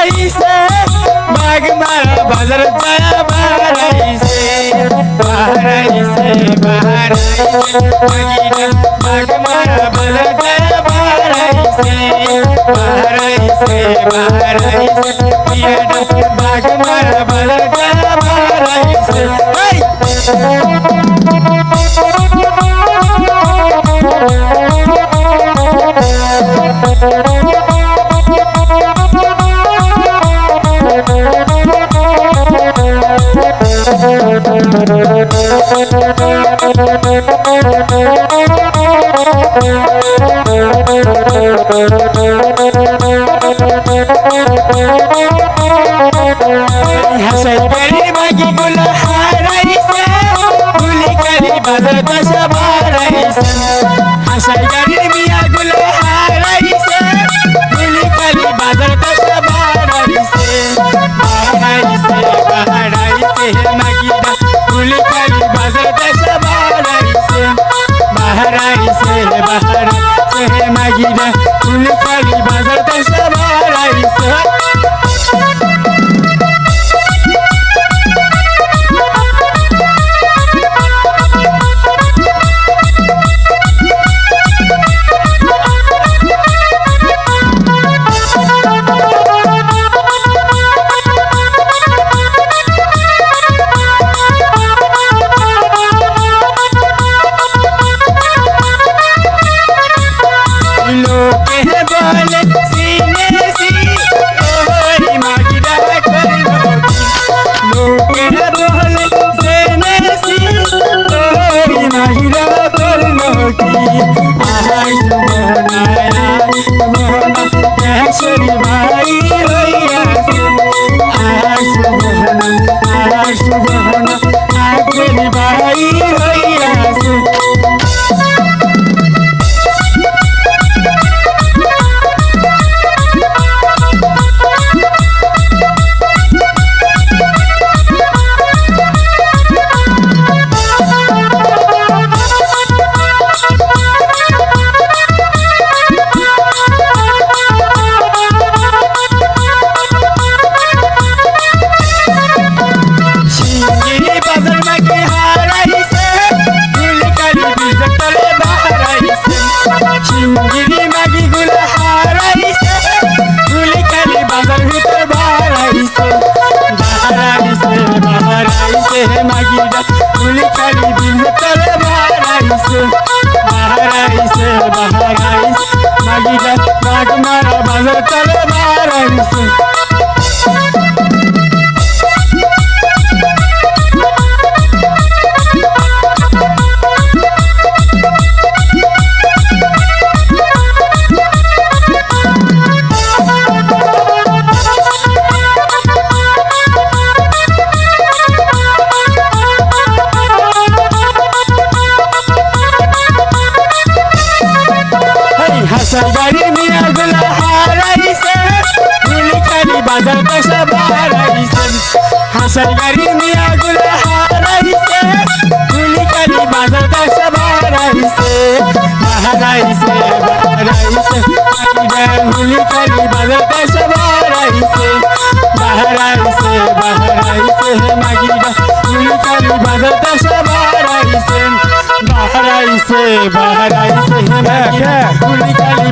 বাহারাইছে বাঘ মারা বাজার যায় বাহারাইছে বাহারাইছে বাহারাইছে বাঘ মারা বাজার যায় বাহারাইছে বাহারাইছে বাহারাইছে বাঘ মারা বাজার যায় বাহারাইছে হাসাই গাড়ির বাকি গুলো হারাইছে গুলি কালি বাজার দশা বাড়াইছে হাসাই গাড়ির মিয়া গুলো হারাইছে গুলি কালি বাজার দশা বাড়াইছে বাড়াইছে বাড়াইছে মাগিদা গুলি কালি বাজার দশা বাড়াইছে বাড়াইছে বাড়াইছে মাগিদা গুলি কালি বাজার দশা বাড়াইছে बोले सीने सी ओरी मागिदा करलो लोग बोले सीने सी ओरी मागिदा करलो की आहाय सुबहाना सुबहाना कैसरी भाई होया आहाय सुबहाना आखरी भाई होया चिंगिरी मागी गुला हाराइसे गुली काली बाजार भीतर बाहराइसे बाहराइसे बाहराइसे मागीदा गुली काली भीतर बाहराइसे बाहराइसे बाहराइसे मागीदा बाग मारा बाजार तले बाहराइसे হাসাই গাড়ির মিয়া গুলা হারাইছে গুলি কালি বাজার দশা বাড়াইছে হাসাই গাড়ির মিয়া গুলা হারাইছে গুলি কালি বাজার দশা বাড়াইছে বাড়াইছে বাড়াইছে গুলি কালি বাজার দশা বাড়াইছে বাড়াইছে বাড়াইছে মাগিদা গুলি কালি বাজার দশা বাড়াইছে বাড়াইছে বাড়াইছে গুলি কালি